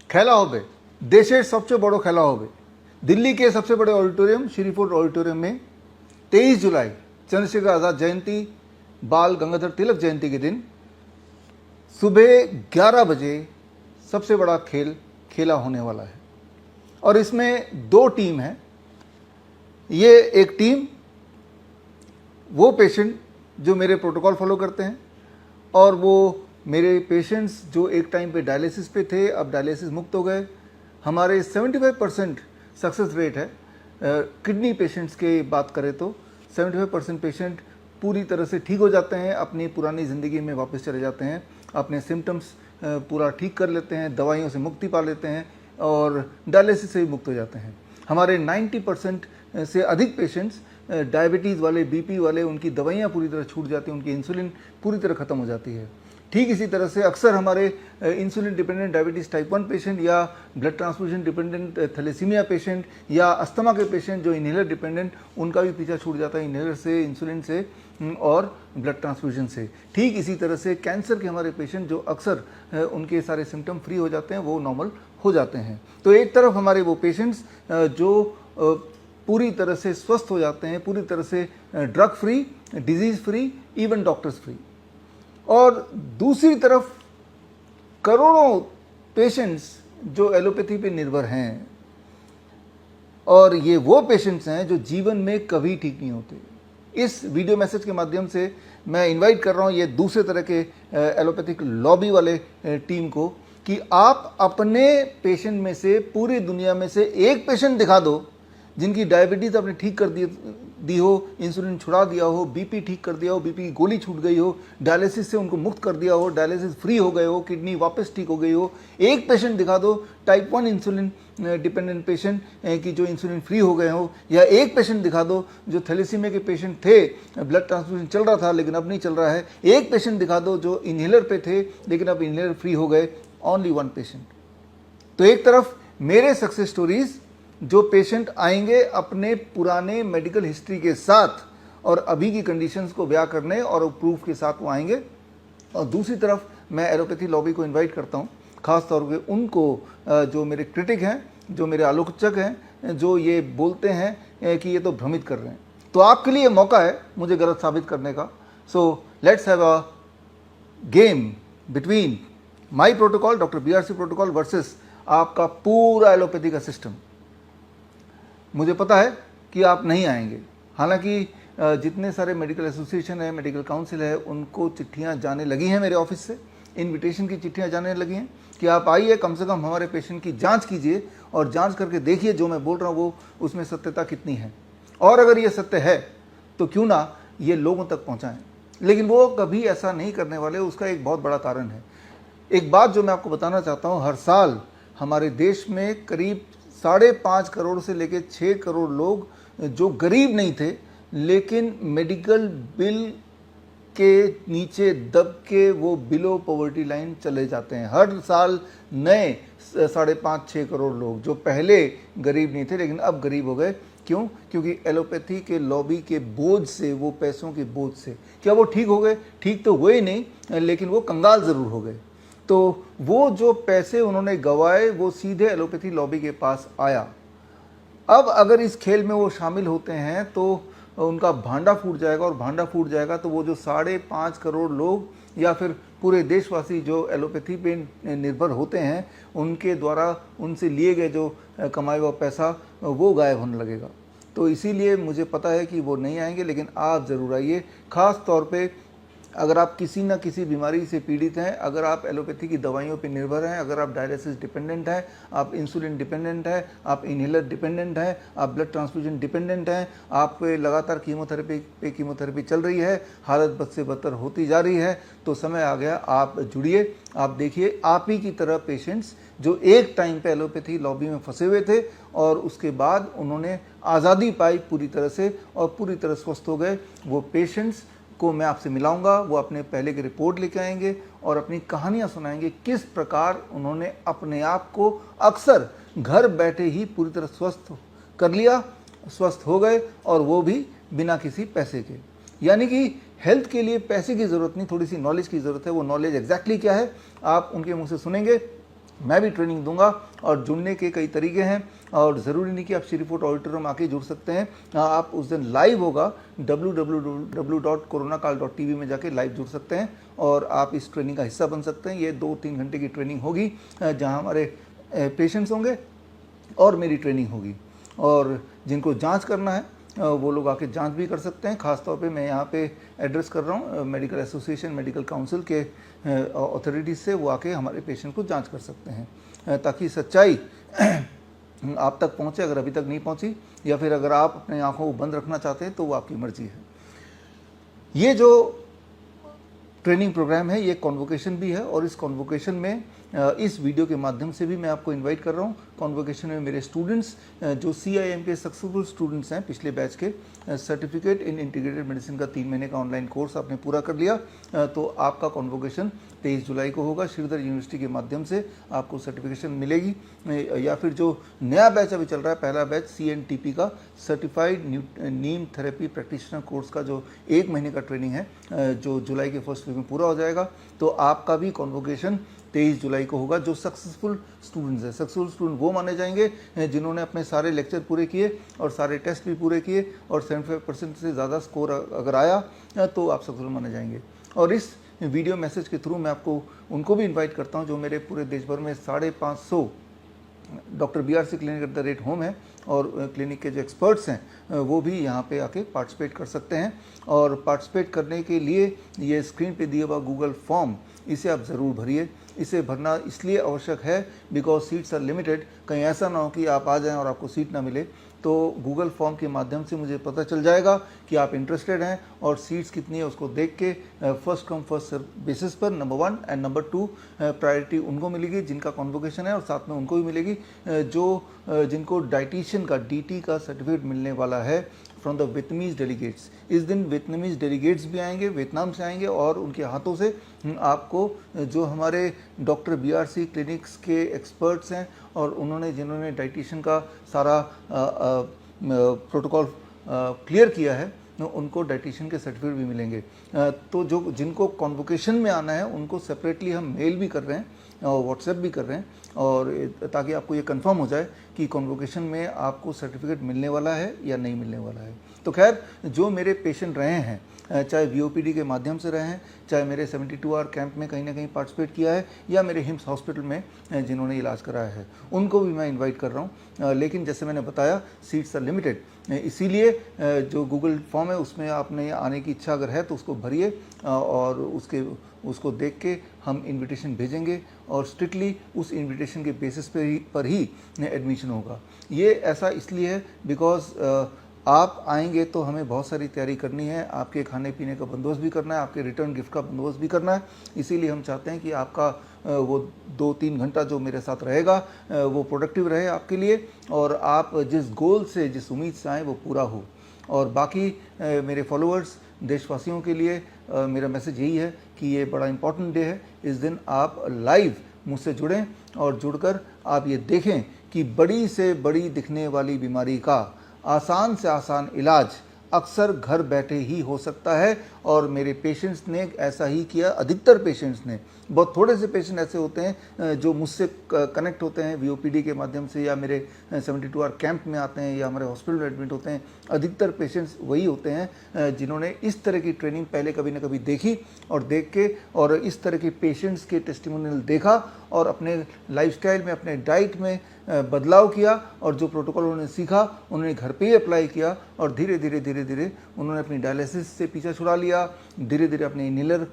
খেলা হবে দেশের সবচেয়ে বড় খেলা হবে दिल्ली के सबसे बड़े ऑडिटोरियम श्रीफोर्ट ऑडिटोरियम में 23 जुलाई चंद्रशेखर आज़ाद जयंती बाल गंगाधर तिलक जयंती के दिन सुबह 11 बजे सबसे बड़ा खेल खेला होने वाला है। और इसमें 2 टीम है। ये एक टीम वो पेशेंट जो मेरे प्रोटोकॉल फॉलो करते हैं और वो मेरे पेशेंट्स जो एक टाइम पे डायलिसिस पे थे अब डायलिसिस मुक्त हो गए। हमारे 75% सक्सेस रेट है। किडनी पेशेंट्स की बात करें तो 75% पेशेंट पूरी तरह से ठीक हो जाते हैं, अपनी पुरानी ज़िंदगी में वापस चले जाते हैं, अपने सिम्टम्स पूरा ठीक कर लेते हैं, दवाइयों से मुक्ति पा लेते हैं और डायलिसिस से भी मुक्त हो जाते हैं। हमारे 90% से अधिक पेशेंट्स डायबिटीज़ वाले, बीपी वाले, उनकी दवाइयाँ पूरी तरह छूट जाती हैं, उनकी इंसुलिन पूरी तरह ख़त्म हो जाती है। ठीक इसी तरह से अक्सर हमारे insulin dependent diabetes type 1 patient या blood transfusion dependent thalassaemia patient या अस्थमा के पेशेंट जो इन्हेलर डिपेंडेंट, उनका भी पीछा छूट जाता है इन्हेलर से, इंसुलिन से और ब्लड ट्रांसफ्यूजन से। ठीक इसी तरह से कैंसर के हमारे पेशेंट जो अक्सर उनके सारे सिम्टम फ्री हो जाते हैं, वो नॉर्मल हो जाते हैं। तो एक तरफ हमारे वो पेशेंट्स जो पूरी तरह से स्वस्थ हो जाते हैं, पूरी तरह से drug free, disease free, even doctors free, और दूसरी तरफ करोड़ों पेशेंट्स जो एलोपैथी पे निर्भर हैं और ये वो पेशेंट्स हैं जो जीवन में कभी ठीक नहीं होते। इस वीडियो मैसेज के माध्यम से मैं इनवाइट कर रहा हूँ ये दूसरे तरह के एलोपैथिक लॉबी वाले टीम को कि आप अपने पेशेंट में से पूरी दुनिया में से एक पेशेंट दिखा दो जिनकी डायबिटीज़ आपने ठीक कर दी हो, इंसुलिन छुड़ा दिया हो, बीपी ठीक कर दिया हो, बीपी की गोली छूट गई हो, डायलिसिस से उनको मुक्त कर दिया हो, डायलिसिस फ्री हो गए हो, किडनी वापस ठीक हो गई हो। एक पेशेंट दिखा दो टाइप 1 इंसुलिन डिपेंडेंट पेशेंट की जो इंसुलिन फ्री हो गए हो, या एक पेशेंट दिखा दो जो थैलेसीमिया के पेशेंट थे, ब्लड ट्रांसफ्यूजन चल रहा था लेकिन अब नहीं चल रहा है। एक पेशेंट दिखा दो जो इन्हेलर पे थे लेकिन अब इन्हेलर फ्री हो गए। Only 1 patient. तो एक तरफ मेरे सक्सेस स्टोरीज जो पेशेंट आएंगे अपने पुराने मेडिकल हिस्ट्री के साथ और अभी की कंडीशंस को ब्याह करने और प्रूफ के साथ वो आएंगे, और दूसरी तरफ मैं एलोपैथी लॉबी को इनवाइट करता हूँ, ख़ास तौर पे उनको जो मेरे क्रिटिक हैं, जो मेरे आलोचक हैं, जो ये बोलते हैं कि ये तो भ्रमित कर रहे हैं। तो आपके लिए मौका है मुझे गलत साबित करने का। So let's have a game between my protocol, doctor BRC protocol versus आपका पूरा एलोपैथी का सिस्टम। मुझे पता है कि आप नहीं आएंगे, हालांकि जितने सारे मेडिकल एसोसिएशन है, मेडिकल काउंसिल है, उनको चिट्ठियां जाने लगी हैं मेरे ऑफिस से, इनविटेशन की चिट्ठियां जाने लगी हैं कि आप आइए, कम से कम हमारे पेशेंट की जांच कीजिए और जांच करके देखिए जो मैं बोल रहा हूँ वो उसमें सत्यता कितनी है, और अगर ये सत्य है तो क्यों ना ये लोगों तक पहुँचाएँ। लेकिन वो कभी ऐसा नहीं करने वाले, उसका एक बहुत बड़ा कारण है। एक बात जो मैं आपको बताना चाहता हूँ, हर साल हमारे देश में करीब 5.5 करोड़ से लेकर 6 करोड़ लोग जो गरीब नहीं थे लेकिन मेडिकल बिल के नीचे दब के वो बिलो पॉवर्टी लाइन चले जाते हैं। हर साल नए 5.5-6 करोड़ लोग जो पहले गरीब नहीं थे लेकिन अब गरीब हो गए। क्यों? क्योंकि एलोपैथी के लॉबी के बोझ से, वो पैसों के बोझ से। क्या वो ठीक हो गए? ठीक तो हुए नहीं, लेकिन वो कंगाल ज़रूर हो गए। तो वो जो पैसे उन्होंने गंवाए वो सीधे एलोपैथी लॉबी के पास आया। अब अगर इस खेल में वो शामिल होते हैं तो उनका भांडा फूट जाएगा, और भांडा फूट जाएगा तो वो जो 5.5 करोड़ लोग या फिर पूरे देशवासी जो एलोपैथी पे निर्भर होते हैं, उनके द्वारा उनसे लिए गए जो कमाया हुआ पैसा वो गायब होने लगेगा। तो इसीलिए मुझे पता है कि वो नहीं आएंगे, लेकिन आप ज़रूर आइए। ख़ास तौर पे अगर आप किसी न किसी बीमारी से पीड़ित हैं, अगर आप एलोपैथी की दवाइयों पर निर्भर हैं, अगर आप डायलिसिस डिपेंडेंट हैं, आप इंसुलिन डिपेंडेंट हैं, आप इन्हेलर डिपेंडेंट हैं, आप ब्लड ट्रांसफ्यूजन डिपेंडेंट हैं, आप लगातार कीमोथेरेपी चल रही है, हालत बद से बदतर होती जा रही है, तो समय आ गया आप जुड़िए। आप देखिए आप ही की तरह पेशेंट्स जो एक टाइम पे एलोपैथी लॉबी में फंसे हुए थे और उसके बाद उन्होंने आज़ादी पाई पूरी तरह से और पूरी तरह स्वस्थ हो गए, वो पेशेंट्स को मैं आपसे मिलाऊंगा। वो अपने पहले की रिपोर्ट लेके आएंगे और अपनी कहानियां सुनाएंगे, किस प्रकार उन्होंने अपने आप को अक्सर घर बैठे ही पूरी तरह स्वस्थ कर लिया, स्वस्थ हो गए, और वो भी बिना किसी पैसे के। यानी कि हेल्थ के लिए पैसे की ज़रूरत नहीं, थोड़ी सी नॉलेज की ज़रूरत है। वो नॉलेज एग्जैक्टली क्या है आप उनके मुंह से सुनेंगे। मैं भी ट्रेनिंग दूंगा और जुड़ने के कई तरीके हैं और ज़रूरी नहीं कि आप श्रीफोर्ट ऑडिटोरियम आके जुड़ सकते हैं। आप उस दिन लाइव होगा www.coronakal.tv में जाके लाइव जुड़ सकते हैं और आप इस ट्रेनिंग का हिस्सा बन सकते हैं। ये 2-3 घंटे की ट्रेनिंग होगी जहां हमारे पेशेंट्स होंगे और मेरी ट्रेनिंग होगी, और जिनको जांच करना है वो लोग आके जांच भी कर सकते हैं। ख़ासतौर पे मैं यहाँ पे एड्रेस कर रहा हूँ मेडिकल एसोसिएशन, मेडिकल काउंसिल के अथॉरिटीज़ से, वो आके हमारे पेशेंट को जांच कर सकते हैं ताकि सच्चाई आप तक पहुँचे, अगर अभी तक नहीं पहुँची, या फिर अगर आप अपने आँखों को बंद रखना चाहते हैं तो वो आपकी मर्जी है। ये जो ट्रेनिंग प्रोग्राम है ये कॉन्वोकेशन भी है, और इस कॉन्वोकेशन में इस वीडियो के माध्यम से भी मैं आपको इनवाइट कर रहा हूँ। कॉन्वोकेशन में मेरे स्टूडेंट्स जो CIM के सक्सेसफुल स्टूडेंट्स हैं पिछले बैच के, सर्टिफिकेट इन इंटीग्रेटेड मेडिसिन का 3 महीने का ऑनलाइन कोर्स आपने पूरा कर लिया तो आपका कॉन्वोकेशन 23 जुलाई को होगा। श्रीधर यूनिवर्सिटी के माध्यम से आपको सर्टिफिकेशन मिलेगी, या फिर जो नया बैच अभी चल रहा है, पहला बैच CNTP का सर्टिफाइड नीम थेरेपी प्रैक्टिशनर कोर्स का जो 1 महीने का ट्रेनिंग है जो जुलाई के फर्स्ट वीक में पूरा हो जाएगा, तो आपका भी कॉन्वोकेशन 23 जुलाई को होगा। जो सक्सेसफुल स्टूडेंट्स हैं, सक्सेसफुल स्टूडेंट वो माने जाएंगे जिन्होंने अपने सारे लेक्चर पूरे किए और सारे टेस्ट भी पूरे किए और 75% से ज़्यादा स्कोर अगर आया तो आप सक्सेसफुल माने जाएंगे। और इस वीडियो मैसेज के थ्रू मैं आपको उनको भी इनवाइट करता हूं जो मेरे पूरे देश भर में 550 डॉक्टर BRC clinic @home है, और क्लिनिक के जो एक्सपर्ट्स हैं वो भी यहाँ पे आके पार्टिसिपेट कर सकते हैं। और पार्टिसिपेट करने के लिए ये स्क्रीन पे दिया हुआ गूगल फॉर्म, इसे आप ज़रूर भरिए। इसे भरना इसलिए आवश्यक है बिकॉज सीट्स आर लिमिटेड। कहीं ऐसा ना हो कि आप आ जाएं और आपको सीट ना मिले, तो गूगल फॉर्म के माध्यम से मुझे पता चल जाएगा कि आप इंटरेस्टेड हैं, और सीट्स कितनी है उसको देख के first come first serve basis पर नंबर 1 एंड नंबर 2 प्रायोरिटी उनको मिलेगी जिनका कॉन्वोकेशन है, और साथ में उनको भी मिलेगी जिनको डाइटिशियन का DT का सर्टिफिकेट मिलने वाला है फ्रॉम द वियतनामीज डेलीगेट्स। इस दिन वियतनामीज डेलीगेट्स भी आएंगे, वियतनाम से आएंगे, और उनके हाथों से आपको जो हमारे डॉक्टर BRC क्लिनिक्स के एक्सपर्ट्स हैं और जिन्होंने डाइटिशियन का सारा प्रोटोकॉल क्लियर किया है, उनको डाइटिशियन के सर्टिफिकेट भी मिलेंगे। तो जिनको कॉन्वोकेशन में आना है उनको सेपरेटली हम मेल भी कर रहे हैं और व्हाट्सएप भी कर रहे हैं, और ताकि आपको ये कंफर्म हो जाए कि कॉन्वोकेशन में आपको सर्टिफिकेट मिलने वाला है या नहीं मिलने वाला है। तो खैर, जो मेरे पेशेंट रहे हैं, चाहे VOPD के माध्यम से रहे हैं, चाहे मेरे 72 आवर कैंप में कहीं ना कहीं पार्टिसिपेट किया है, या मेरे हिम्स हॉस्पिटल में जिन्होंने इलाज कराया है, उनको भी मैं इनवाइट कर रहा हूँ। लेकिन जैसे मैंने बताया, सीट्स आर लिमिटेड, इसीलिए जो गूगल फॉर्म है उसमें आपने आने की इच्छा अगर है तो उसको भरिए, और उसको देख के हम इनविटेशन भेजेंगे, और स्ट्रिक्टली उस इनविटेशन के बेसिस पर ही एडमिशन होगा। ये ऐसा इसलिए है बिकॉज आप आएंगे तो हमें बहुत सारी तैयारी करनी है, आपके खाने पीने का बंदोबस्त भी करना है, आपके रिटर्न गिफ्ट का बंदोबस्त भी करना है। इसीलिए हम चाहते हैं कि आपका वो 2-3 घंटा जो मेरे साथ रहेगा वो प्रोडक्टिव रहे आपके लिए, और आप जिस गोल से, जिस उम्मीद से आएँ वो पूरा हो। और बाकी मेरे फॉलोअर्स, देशवासियों के लिए मेरा मैसेज यही है कि ये बड़ा इम्पॉर्टेंट डे है। इस दिन आप लाइव मुझसे जुड़ें, और जुड़कर आप ये देखें कि बड़ी से बड़ी दिखने वाली बीमारी का आसान से आसान इलाज अक्सर घर बैठे ही हो सकता है। और मेरे पेशेंट्स ने ऐसा ही किया, अधिकतर पेशेंट्स ने। बहुत थोड़े से पेशेंट ऐसे होते हैं जो मुझसे कनेक्ट होते हैं VOPD के माध्यम से, या मेरे 72 आवर कैंप में आते हैं, या हमारे हॉस्पिटल में एडमिट होते हैं। अधिकतर पेशेंट्स वही होते हैं जिन्होंने इस तरह की ट्रेनिंग पहले कभी ना कभी देखी, और देख के और इस तरह के पेशेंट्स के टेस्टिमोनियल देखा, और अपने लाइफस्टाइल में, अपने डाइट में बदलाव किया, और जो प्रोटोकॉल उन्होंने सीखा उन्होंने घर पे ही अप्लाई किया, और धीरे धीरे उन्होंने अपनी डायलिसिस से पीछा छुड़ा लिया, धीरे धीरे अपने इनहेलर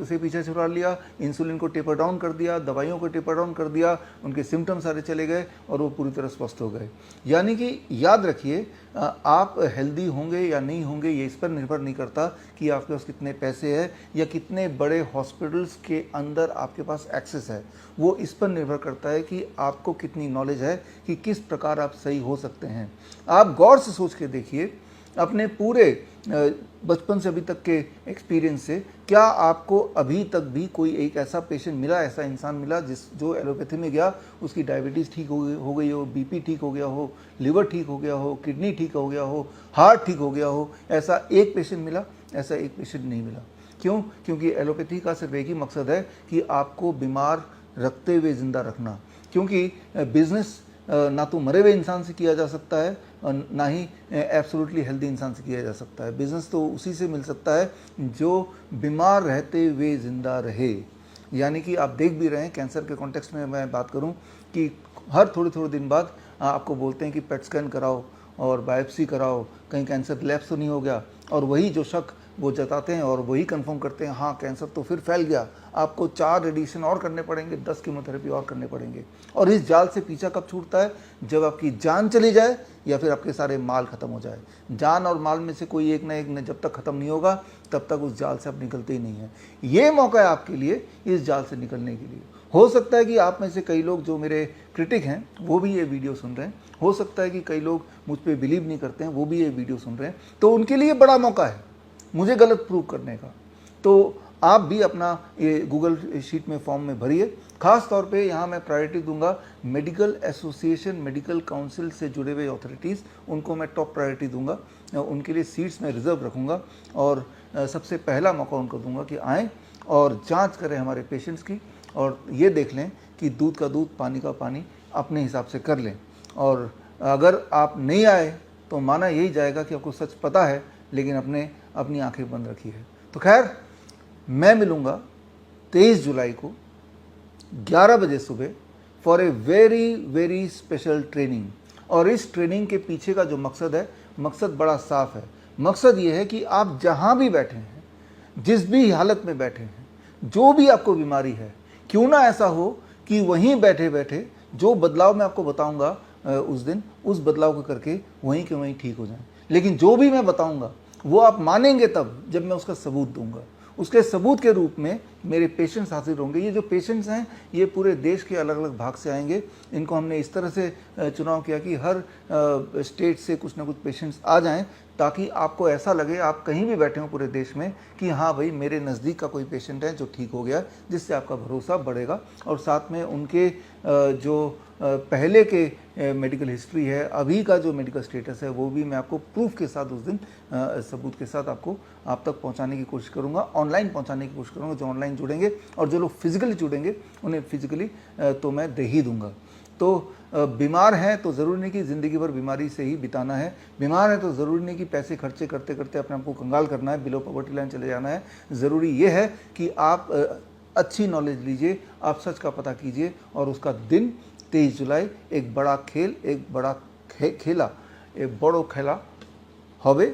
से पीछा छुड़ा लिया, इंसुलिन को टेपर डाउन कर दिया, दवाइयों को टेपर डाउन कर दिया, उनके सिम्टम्स सारे चले गए और वो पूरी तरह स्वस्थ हो गए। यानी कि याद रखिए, आप हेल्दी होंगे या नहीं होंगे ये इस पर निर्भर नहीं करता कि आपके पास कितने पैसे हैं या कितने बड़े हॉस्पिटल्स के अंदर आपके पास एक्सेस है। वो इस पर निर्भर करता है कि आपको कितनी नॉलेज है कि किस प्रकार आप सही हो सकते हैं। आप गौर से सोच के देखिए, अपने पूरे बचपन से अभी तक के एक्सपीरियंस से, क्या आपको अभी तक भी कोई एक ऐसा पेशेंट मिला, ऐसा इंसान मिला जो एलोपैथी में गया, उसकी डायबिटीज़ ठीक हो गई हो, BP ठीक हो गया हो, लिवर ठीक हो गया हो, किडनी ठीक हो गया हो, हार्ट ठीक हो गया हो? ऐसा एक पेशेंट मिला? ऐसा एक पेशेंट नहीं मिला। क्यों? क्योंकि एलोपैथी का सिर्फ एक ही मकसद है कि आपको बीमार रखते हुए ज़िंदा रखना, क्योंकि बिजनेस ना तो मरे हुए इंसान से किया जा सकता है और ना ही एब्सोल्युटली हेल्दी इंसान से किया जा सकता है। बिजनेस तो उसी से मिल सकता है जो बीमार रहते हुए ज़िंदा रहे। यानी कि आप देख भी रहे हैं, कैंसर के कॉन्टेक्स्ट में मैं बात करूं कि हर थोड़े दिन बाद आपको बोलते हैं कि पेट स्कैन कराओ और बायोप्सी कराओ, कहीं कैंसर रिलैप्स तो नहीं हो गया, और वही जो शक वो जताते हैं और वही कंफर्म करते हैं, हाँ कैंसर तो फिर फैल गया, आपको 4 रेडिएशन और करने पड़ेंगे, 10 कीमोथेरेपी और करने पड़ेंगे। और इस जाल से पीछा कब छूटता है? जब आपकी जान चली जाए या फिर आपके सारे माल खत्म हो जाए। जान और माल में से कोई एक ना जब तक खत्म नहीं होगा तब तक उस जाल से आप निकलते ही नहीं है। ये मौका है आपके लिए इस जाल से निकलने के लिए। हो सकता है कि आप में से कई लोग जो मेरे क्रिटिक हैं वो भी ये वीडियो सुन रहे हैं, हो सकता है कि कई लोग मुझ पर बिलीव नहीं करते हैं वो भी ये वीडियो सुन रहे हैं, तो उनके लिए बड़ा मौका है मुझे गलत प्रूव करने का। तो आप भी अपना ये गूगल शीट में फॉर्म में भरिए। खास तौर पे यहाँ मैं प्रायोरिटी दूंगा मेडिकल एसोसिएशन, मेडिकल काउंसिल से जुड़े हुए अथॉरिटीज़, उनको मैं टॉप प्रायोरिटी दूंगा, उनके लिए सीट्स में रिजर्व रखूँगा और सबसे पहला मौका उनको दूंगा कि आएँ और जांच करें हमारे पेशेंट्स की, और ये देख लें कि दूध का दूध पानी का पानी अपने हिसाब से कर लें। और अगर आप नहीं आए तो माना यही जाएगा कि आपको सच पता है लेकिन अपनी आंखें बंद रखी है। तो खैर, मैं मिलूँगा 23 जुलाई को 11 बजे सुबह for a very special training. और इस ट्रेनिंग के पीछे का जो मकसद है, मकसद बड़ा साफ है। मकसद ये है कि आप जहाँ भी बैठे हैं, जिस भी हालत में बैठे हैं, जो भी आपको बीमारी है, क्यों ना ऐसा हो कि वहीं बैठे बैठे जो बदलाव मैं आपको बताऊंगा उस दिन, उस बदलाव को करके वहीं के वहीं ठीक हो जाए। लेकिन जो भी मैं बताऊंगा वो आप मानेंगे तब जब मैं उसका सबूत दूंगा। उसके सबूत के रूप में मेरे पेशेंट्स हाजिर होंगे। ये जो पेशेंट्स हैं ये पूरे देश के अलग अलग भाग से आएंगे। इनको हमने इस तरह से चुनाव किया कि हर स्टेट से कुछ ना कुछ पेशेंट्स आ जाएं, ताकि आपको ऐसा लगे आप कहीं भी बैठे हो पूरे देश में कि हाँ भाई मेरे नज़दीक का कोई पेशेंट है जो ठीक हो गया, जिससे आपका भरोसा बढ़ेगा। और साथ में उनके जो पहले के मेडिकल हिस्ट्री है, अभी का जो मेडिकल स्टेटस है, वो भी मैं आपको प्रूफ के साथ उस दिन सबूत के साथ आप तक पहुंचाने की कोशिश करूंगा, ऑनलाइन पहुंचाने की कोशिश करूंगा। जो ऑनलाइन जुड़ेंगे और जो लोग फिजिकली जुड़ेंगे उन्हें फिजिकली तो मैं दे ही दूंगा। तो बीमार हैं तो ज़रूरी नहीं कि ज़िंदगी भर बीमारी से ही बिताना है। बीमार है तो ज़रूरी नहीं कि पैसे खर्चे करते करते अपने आप को कंगाल करना है, बिलो पॉवर्टी लाइन चले जाना है। ज़रूरी ये है कि आप अच्छी नॉलेज लीजिए, आप सच का पता कीजिए, और उसका दिन 23 जुलाई एक बड़ा खेल, एक बड़ा खेला, एक बड़ो खेला होवे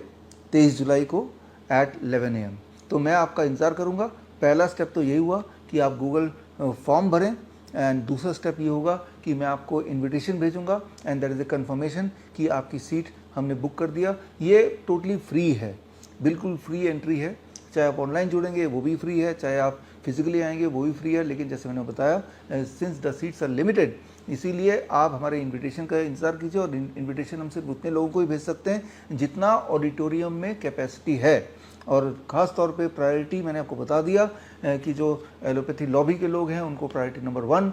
23 जुलाई को एट 11 AM। तो मैं आपका इंतज़ार करूँगा। पहला स्टेप तो यही हुआ कि आप गूगल फॉर्म भरें, एंड दूसरा स्टेप ये होगा कि मैं आपको इनविटेशन भेजूंगा and that is a confirmation कि आपकी सीट हमने बुक कर दिया। ये टोटली फ्री है, बिल्कुल फ्री एंट्री है। चाहे आप ऑनलाइन जुड़ेंगे वो भी फ्री है, चाहे आप फिजिकली आएंगे वो भी फ्री है। लेकिन जैसे मैंने बताया, since the seats are limited, इसीलिए आप हमारे इनविटेशन का इंतज़ार कीजिए। और इनविटेशन हम सिर्फ उतने लोगों को ही भेज सकते हैं जितना ऑडिटोरियम में कैपेसिटी है। और ख़ास तौर पे प्रायोरिटी मैंने आपको बता दिया कि जो एलोपैथी लॉबी के लोग हैं उनको प्रायोरिटी नंबर 1,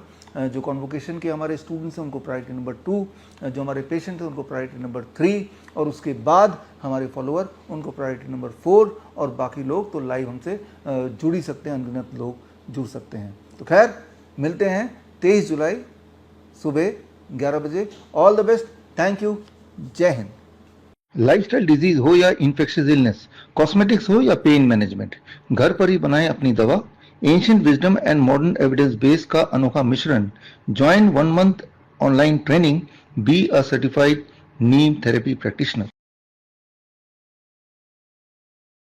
जो कॉन्वोकेशन के हमारे स्टूडेंट्स हैं उनको प्रायोरिटी नंबर 2, जो हमारे पेशेंट हैं उनको प्रायोरिटी नंबर 3, और उसके बाद हमारे फॉलोअर उनको प्रायोरिटी नंबर 4, और बाकी लोग तो लाइव हमसे जुड़ ही सकते हैं, अनगिनत लोग जुड़ सकते हैं। तो खैर, मिलते हैं 23 जुलाई सुबह 11 बजे। All the best, thank you, जय हिंद। लाइफस्टाइल डिजीज हो या इन्फेक्शियस इलनेस, कॉस्मेटिक्स हो या पेन मैनेजमेंट, घर पर ही बनाएं अपनी दवा। Ancient wisdom and modern evidence base का अनोखा मिश्रण। Join 1 month online training, be a certified Neem therapy practitioner.